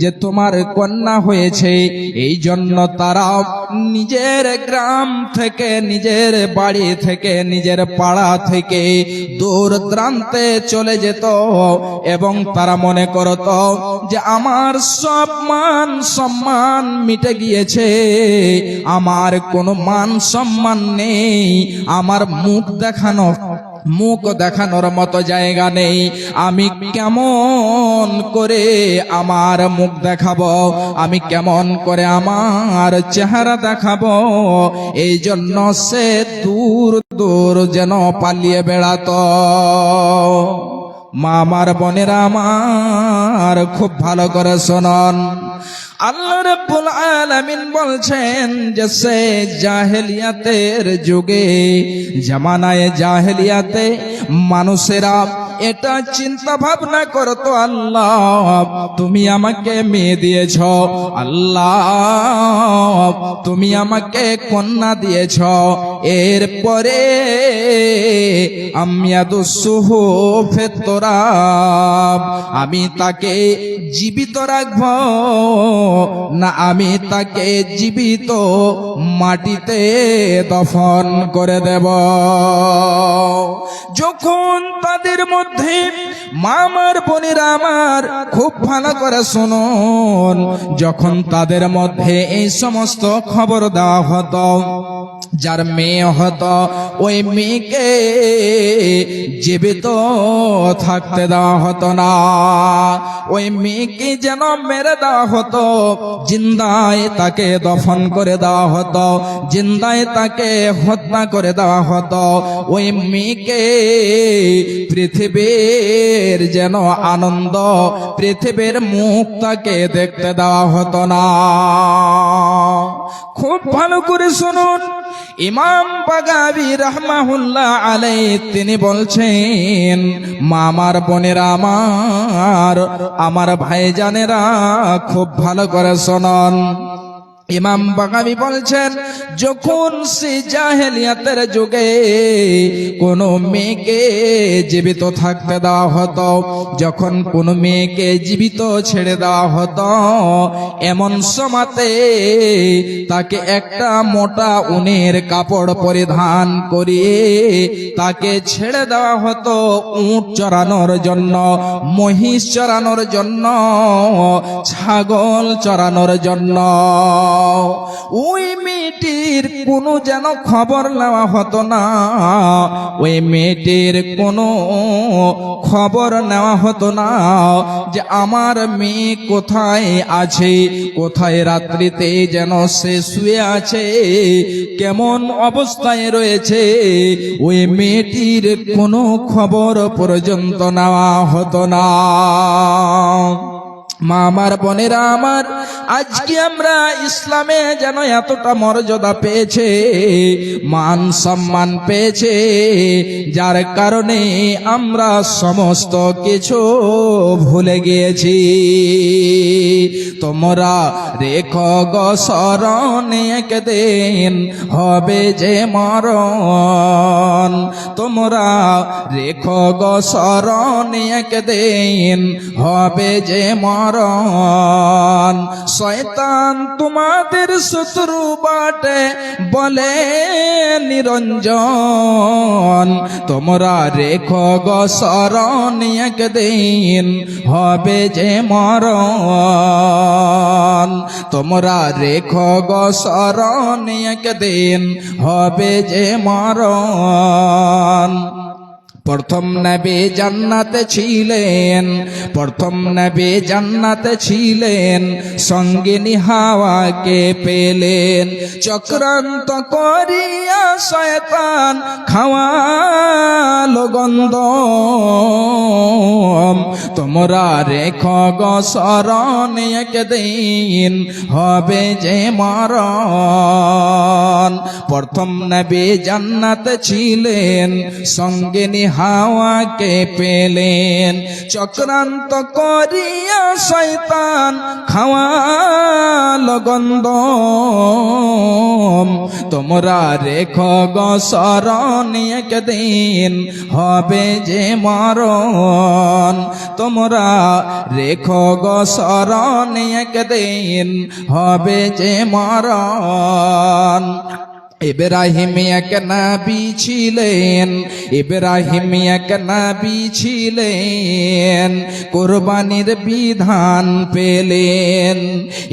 যে তোমার কন্যা হয়েছে, এই জন্য তারা নিজের গ্রাম থেকে, নিজের বাড়ি থেকে, নিজের পাড়া থেকে দূর দূরান্তে চলে যেত এবং তারা মনে করত যে আমার সব মান সম্মান মিটে গিয়েছে, আমার কোনো মান সম্মান নেই, আমার মুখ দেখানোর মতো জায়গা নেই, আমি কেমন করে আমার মুখ দেখাবো, আমি কেমন করে আমার চেহারা দেখাবো। এই জন্য সে দূর দূর যেন পালিয়ে বেড়াতো। মা আমার বোনেরা আমার খুব ভালো করে শুনুন, আল্লাহ রাব্বুল আলামিন বলছেন যে সে জাহেলিয়াতের যুগে, জামানায় জাহেলিয়াতে মানুষেরা এটা চিন্তা ভাবনা করতো, আল্লাহ তুমি আমাকে মেয়ে দিয়েছ, আল্লাহ তুমি আমাকে কন্যা দিয়েছ, এরপরে আমি তাকে জীবিত রাখব না আমি তাকে জীবিত মাটিতে দফন করে দেব। যখন তাদের মধ্যে মামার বোনেরা আমার খুব ভালো করে শুনুন, যখন তাদের মধ্যে এই সমস্ত খবর দেওয়া হতো, যার মেয়ে হতো ওই মেয়েকে জীবিত থাকতে দেওয়া হতো না, ওই মেয়েকে যেন মেরে দেওয়া হতো, জিন্দায় তাকে দফন করে দেওয়া হতো, জিন্দায় তাকে হত্যা করে দেওয়া হতো। ওই মেয়েকে পৃথিবীর যেন আনন্দ, পৃথিবীর মুখ তাকে দেখতে দেওয়া হতো না। খুব ভালো করে শুনুন, ইমাম বাগাবী রাহমাহুল্লাহ আলাইহি তিনি বলছেন, মামার বোনেরা আমার ভাইজানেরা খুব ভালো করে শুনুন। ইমাম বাগাবী বলছেন, যখন সে জাহেলিয়াতের যুগে কোন মেয়েকে জীবিত থাকতে দেওয়া হতো, যখন কোন মেয়েকে জীবিত ছেড়ে দেওয়া হতো, এমন সময়তে তাকে একটা মোটা উনের কাপড় পরিধান করিয়ে তাকে ছেড়ে দেওয়া হতো উট চরানোর জন্য, মহিষ চরানোর জন্য, ছাগল চরানোর জন্য। ওই মেয়েটির কোনো যেন খবর নেওয়া হতো না, ওই মেয়েটির কোনো খবর নেওয়া হতো না যে আমার মেয়ে কোথায় আছে, কোথায় রাত্রিতে যেন সে শুয়ে আছে, কেমন অবস্থায় রয়েছে, ওই মেয়েটির কোনো খবর পর্যন্ত নেওয়া হতো না। মা আমার বোনেরা আমার, আজকে আমরা ইসলামে যেন এতটা মর্যাদা পেয়েছে, মান সম্মান পেয়েছে, যার কারণে আমরা সমস্ত কিছু ভুলে গিয়েছি। তোমরা রেখো গো স্মরণে একদিন হবে যে মরণ, তোমরা রেখো গো স্মরণে একদিন হবে যে মরণ। শয়তান তোমাদের শত্রু বাটে বলে নিরঞ্জন, তোমরা রেখো গো স্মরণে একদিন হবে যে মরণ, তোমরা রেখো গো স্মরণে একদিন হবে যে মরণ। প্রথম নবী জান্নাতে ছিলেন, প্রথম নবী জান্নাতে ছিলেন, সঙ্গিনী হাওয়াকে পেলেন, চক্রান্ত করিয়া শয়তান খাওয়ালো গন্ধ। তোমরা রেখো গো স্মরণে একদিন হবে যে মরণ। প্রথম নবী জান্নাতে ছিলেন, সঙ্গিনী হাওয়াকে পেলেন। চক্রান্ত করিয়া শয়তান খাওয়াল গন্ধম। তোমরা রেখো গো শরণ, একদিন হবে যে মরণ। তোমরা রেখো গো শরণ, একদিন হবে যে মরণ। ইব্রাহিম এক নবী ছিলেন, ইব্রাহিম এক নবী ছিলেন, কুরবানির বিধান পেলেন।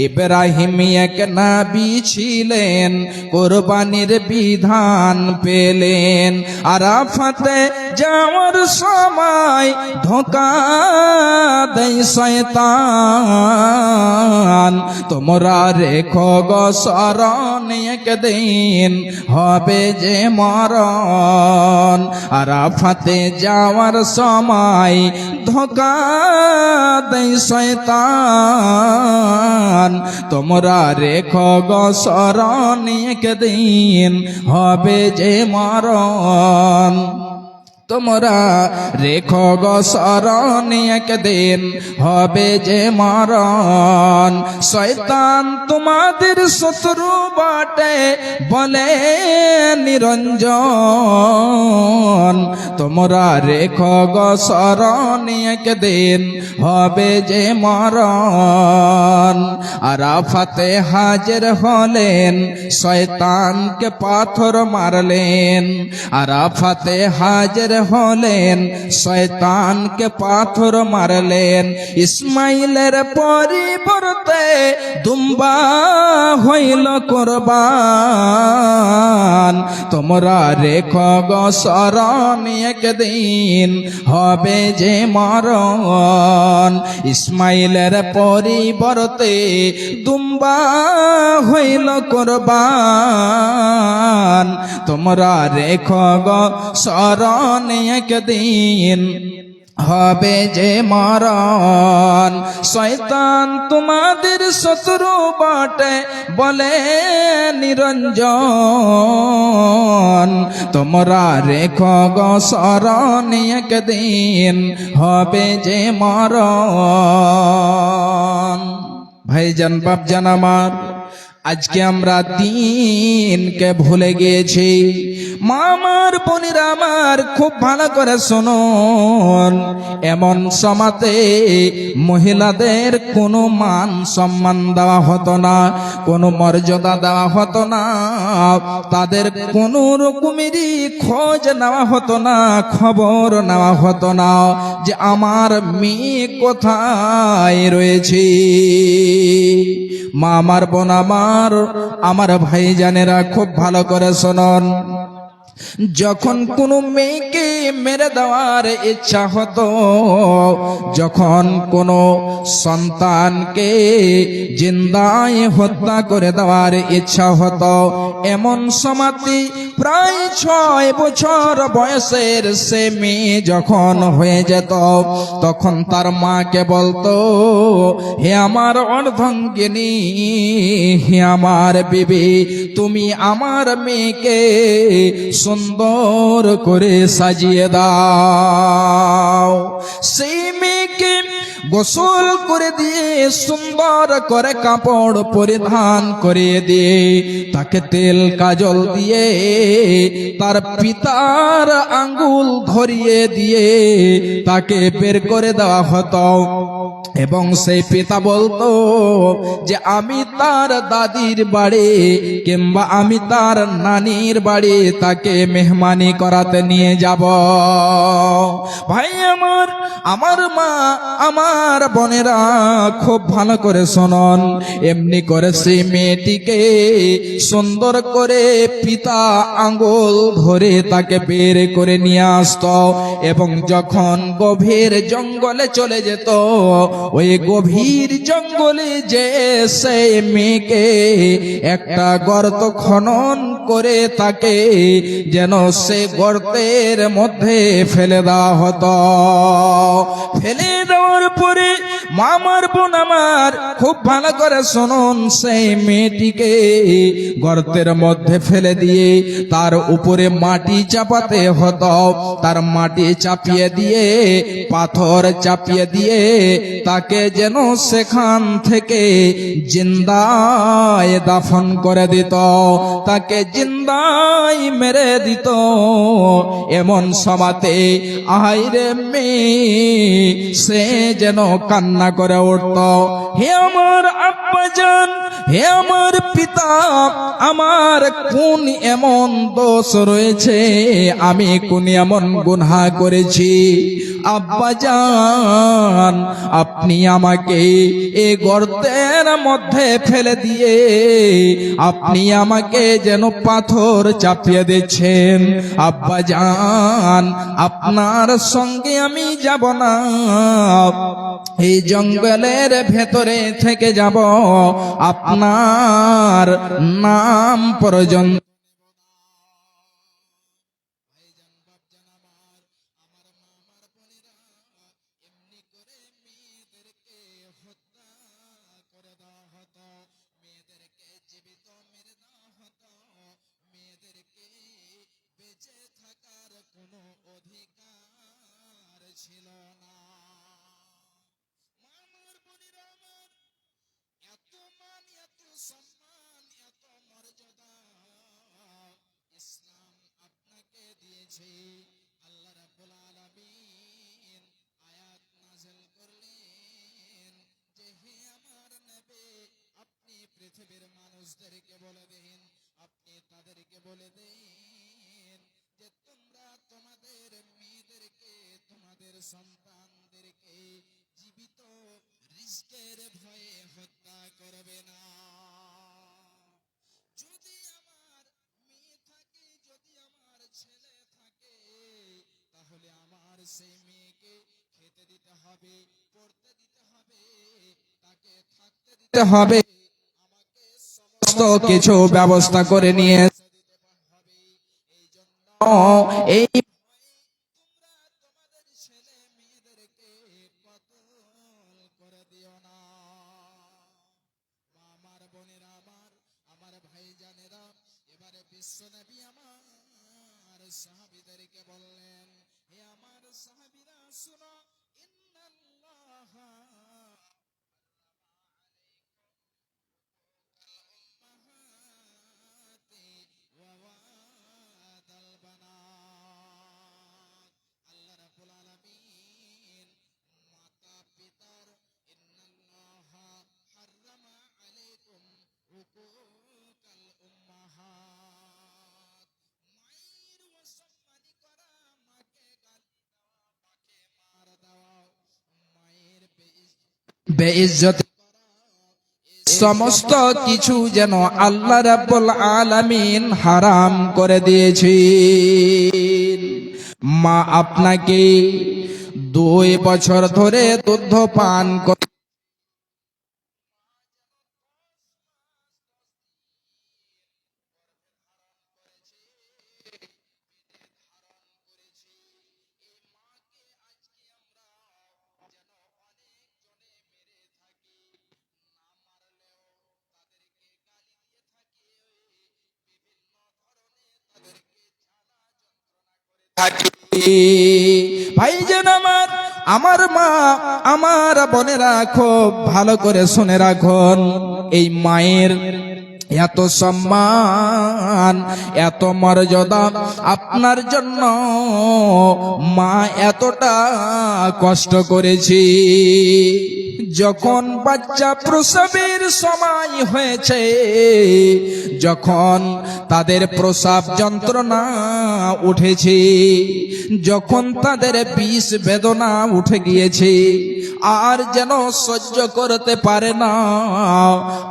ইব্রাহিম এক নবী ছিলেন, কুরবানির বিধান পেলেন। আরাফাতে যাওয়ার সময় ধোঁকা দেয় শয়তান। তোমরা রেখো গো শরণ, একদিন হবে যে মরণ। আরাফাতে যাওয়ার সময় ধোঁকা দেয় শয়তান। তোমরা রেখো গো শরণ, একদিন হবে যে মরণ। তোমরা রেখো গো শরণ, একদিন হবে যে মরণ। শয়তান তোমাদের শত্রু বটে বলে নিরঞ্জন। তোমরা রেখো গো শরণ, একদিন হবে যে মরণ। আরাফাতে হাজির হলেন, শয়তানকে পাথর মারলেন। আরাফাতে হাজির হলেন, শয়তানকে পাথর মারলেন। ইসমাইলের পরিবর্তে দুম্বা হইল কুরবান। তোমরা রেখো গো শরণ, একদিন হবে যে মরণ। ইসমাইলের পরিবর্তে দুম্বা হইল কুরবান। তোমরা রেখো গো শরণ, একদিন হবে যে মরণ। শয়তান তোমাদের শত্রু বটে বলে নিরঞ্জন। তোমরা রেখো গো শরণ, একদিন হবে যে মরণ। ভাইজান বাপজান আমার, আজকে আমরা দিনকে ভুলে গিয়েছি। মা আমার, বোনেরা আমার, খুব ভালো করে শুনুন। এমন সমাজে মহিলাদের কোনো মান সম্মান দেওয়া হতো না, কোনো মর্যাদা দেওয়া হতো না, তাদের কোনো রকমেরই খোঁজ নেওয়া হতো না, খবর নেওয়া হতো না যে আমার মেয়ে কোথায় রয়েছে। মা আমার, বোন আমার, আমার ভাইজানেরা খুব ভালো করে শুনুন। যখন কোনো মেয়েকে মেরে দেওয়ার ইচ্ছা হতো, যখন কোনো সন্তানকে জিন্দায় হত্যা করে দেওয়ার ইচ্ছা হতো, এমন সমাধি প্রায় 6 বছর বয়সের সে মেয়ে যখন হয়ে যেত, তখন তার মাকে বলতো, হে আমার অর্ধাঙ্গিনী, হে আমার বিবি, তুমি আমার মেয়েকে সুন্দর করে সাজিয়ে দাও। সেই মেয়েকে গোসল করে দিয়ে, সুন্দর করে কাপড় পরিধান করিয়ে দিয়ে, তাকে তেল কাজল দিয়ে, তার পিতার আঙ্গুল ধরিয়ে দিয়ে তাকে বের করে দেওয়া হতো। এবং সেই পিতা বলতো যে আমি তার দাদির বাড়ি কিংবা আমি তার নানির বাড়ি তাকে মেহমানি করাতে নিয়ে যাব। ভাই আমার, আমার মা, আমার বোনেরা খুব ভালো করে শুনুন। এমনি করে সেই মেয়েটিকে সুন্দর করে পিতা আঙ্গুল ধরে তাকে বের করে নিয়ে আসতো, এবং যখন গভীর জঙ্গলে চলে যেত, ওই গভীর জঙ্গলে যে সেই মেয়েকে একটা গর্ত খনন করে তাকে যেন সে গর্তের মধ্যে ফেলে দেওয়া হতো। ফেলে দেওয়ার পরে মামার বোন আমার খুব ভালো করে শুনুন, সেই মেয়েটিকে গর্তের মধ্যে ফেলে দিয়ে তার উপরে মাটি চাপাতে হতো। তার মাটি চাপিয়ে দিয়ে, পাথর চাপিয়ে দিয়ে তাকে যেন সেখান থেকে জিন্দায় দাফন করে দিত, তাকে জিন্দায় মেরে দিত। এমন সমাতে আহাইরে মেয়ে সে যেন কান্না করে উঠত, হে আমার আব্বাজান, হে আমার পিতা, আমার কোন এমন দোষ রয়েছে, আমি কোন এমন গুনাহ করেছি? আব্বাজান, আপনি আমাকে এই গর্তের মধ্যে ফেলে দিয়ে আপনি আমাকে যেন পাথর চাপিয়ে দিচ্ছেন। আব্বাজান, আপনার সঙ্গে আমি যাব না, এই জঙ্গলের ভেতরে থেকে যাব, আপনার নাম পর্যন্ত ছিল না। মামার বোনেরা আমার, এত মান, এত সম্মান, এত মর্যাদা ইসলাম আপনাকে দিয়েছে। আল্লাহ রাব্বুল আলামিন আয়াত নাযিল করলেন যে হে আমার নবী, আপনি পৃথিবীর মানুষদেরকে বলে দেন, আপনি তাদেরকে বলে দেন যে তোমরা তোমাদের মেয়েদেরকে, তোমাদের সন্তানদেরকে জীবিত রিজকের ভয়ে হত্যা করবে না। যদি আমার মেয়ে থাকে, যদি আমার ছেলে থাকে, তাহলে আমার সেই মেয়েকে খেতে দিতে হবে, পড়তে দিতে হবে, তাকে থাকতে দিতে হবে, আমাকে সমস্ত কিছু ব্যবস্থা করে নিয়ে দিতে হবে। এই জন্য এই তোমাদের ছেলে মেয়েদেরকে কতল করে দিও না। আমার বোনেরা আমার, আমার ভাই জানেরা, এবারে বিশ্বনবী আমার সাহাবীদেরকে বললেন, হে আমার সাহাবীরা শুনো, ইন্নাল্লাহা উম্মাহাতি ওয়া ওয়াদাল বানাত। আল্লাহ রাব্বুল আলামিন মাতা পিতার, ইন্নাল্লাহা হাররামা আলাইকুম হুকুকাল উম্মাহাত, মায়ের অসম্মানি করা, মাকে গালি দেওয়া, মাকে মার দেওয়া, মায়ের বেইজ্জতি করা, সমস্ত কিছু যেন আল্লাহ রাব্বুল আলামিন হারাম করে দিয়েছেন। মা আপনাকে 2 বছর ধরে দুধ পান করে ভাইজান আমার, আমার মা, আমার বোনেরা খুব ভালো করে শুনে রাখুন, এই মায়ের এত সম্মান, এত মর্যাদা আপনার জন্য, মা এতটা কষ্ট করেছি। যখন বাচ্চা প্রসবের সময় হয়েছে, যখন তাদের প্রসব যন্ত্রণা উঠেছে, যখন তাদের বিষ বেদনা উঠে গিয়েছে, আর যেন সহ্য করতে পারে না,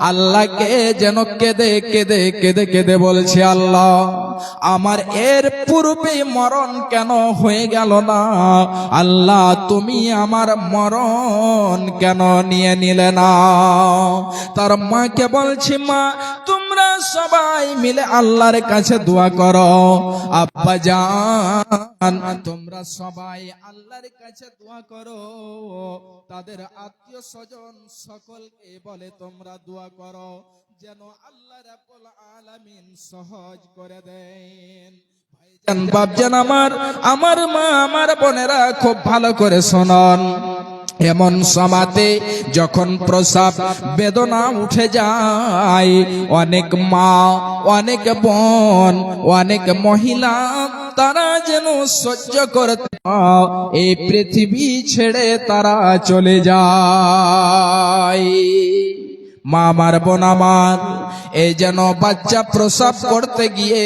আল্লাহকে যেন কেঁদে কেঁদে কেঁদে কেঁদে বলছে, আল্লাহ আমার এর পূর্বে মরণ কেন হয়ে গেল না? আল্লাহ তুমি আমার মরণ কেন নিয়ে নিলে না? তার মাকে বলছি, মা তোমরা সবাই মিলে আল্লাহর কাছে দোয়া করো। আব্বা জান তোমরা সবাই আল্লাহর কাছে দোয়া করো, তাদের আত্মীয় স্বজন সকলকে বলে তোমরা দোয়া করো যেন আল্লাহ রাব্বুল আলামিন সহজ করে দেন। ভাইজান বাপজান আমার মা আমার বোনেরা খুব ভালো করে শুনুন। এমন সমাতে যখন প্রসব বেদনা উঠে যায়, অনেক মা অনেক বোন অনেক মহিলা তারা যেন সহ্য করতে এই পৃথিবী ছেড়ে তারা চলে যায়। মা আমার বোন আমার এই যেন বাচ্চা প্রসব করতে গিয়ে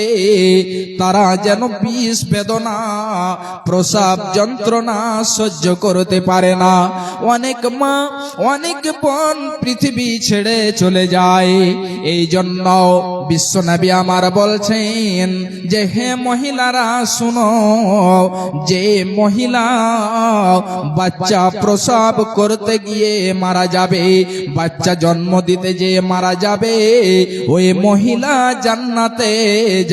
তারা যেন বিষ বেদনা প্রসব যন্ত্রণা সহ্য করতে পারে না। অনেক মা অনেক বোন পৃথিবী ছেড়ে চলে যায়। এই জন্য বিশ্বনবী আমার বলছেন যে হে মহিলারা শুনো, যে মহিলা বাচ্চা প্রসব করতে গিয়ে মারা যাবে, বাচ্চা জন্ম দিতে যে মারা যাবে, ওই মহিলা জান্নাতে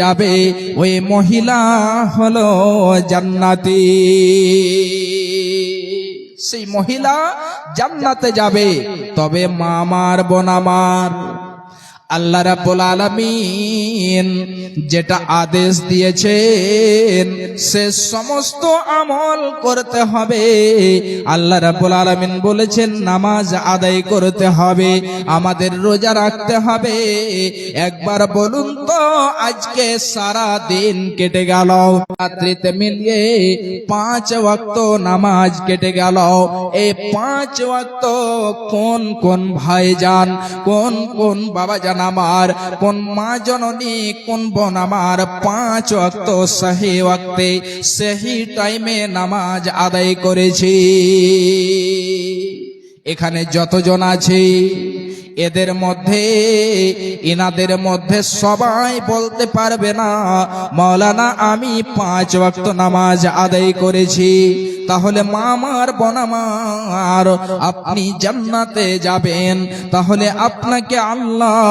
যাবে, ওই মহিলা হলো জান্নাতি। সেই মহিলা জান্নাতে যাবে। তবে মা আমার বোন আমার, আল্লাহ রাব্বুল আলামিন যেটা আদেশ দিয়েছেন সে সমস্ত আমল করতে হবে। আল্লাহ রাব্বুল আলামিন বলেছেন নামাজ আদায় করতে হবে, আমাদের রোজা রাখতে হবে। একবার বলুন তো আজকে সারা দিন কেটে গেল, রাত্রিতে মিলিয়ে 5 ওয়াক্ত নামাজ কেটে গেল। এই 5 ওয়াক্ত কোন কোন ভাইজান, কোন কোন বাবা জান আমার, কোন মা জননী, কোন বোন আমার 5 ওয়াক্ত সহি ওয়াক্তে সহি টাইমে নামাজ আদায় করেছি? এখানে যতজন আছে এদের মধ্যে ইনাদের মধ্যে সবাই বলতে পারবে না মাওলানা আমি 5 ওয়াক্ত নামাজ আদায় করেছি। তাহলে মা আমার বোন আমার আপনি জান্নাতে যাবেন। তাহলে আপনাকে আল্লাহ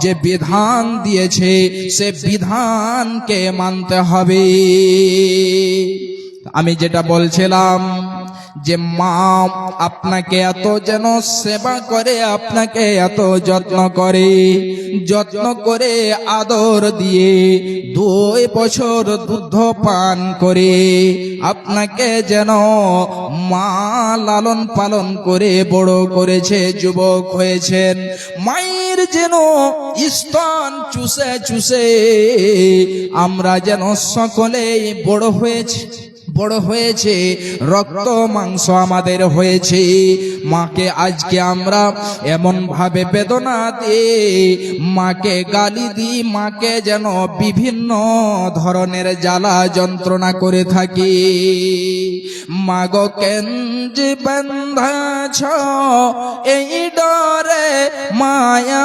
যে বিধান দিয়েছে সে বিধানকে মানতে হবে। আমি যেটা বলছিলাম যে মা আপনাকে এত যেন সেবা করে, আপনাকে এত যত্ন করে আদর দিয়ে 2 বছর দুধ পান করে আপনাকে যেন মা লালন পালন করে বড় করেছে, যুবক হয়েছেন। মায়ের যেন স্তন চুষে চুষে আমরা যেন সকলেই বড় হয়েছে, রক্ত মাংস আমাদের হয়েছে। মাকে আজকে আমরা এমন ভাবে বেদনা দিয়ে মাকে গালি দিই, মাকে যেন বিভিন্ন ধরনের জ্বালা যন্ত্রণা করে থাকি। মাগো কেন যে বাঁধাছ এই ডরে মায়া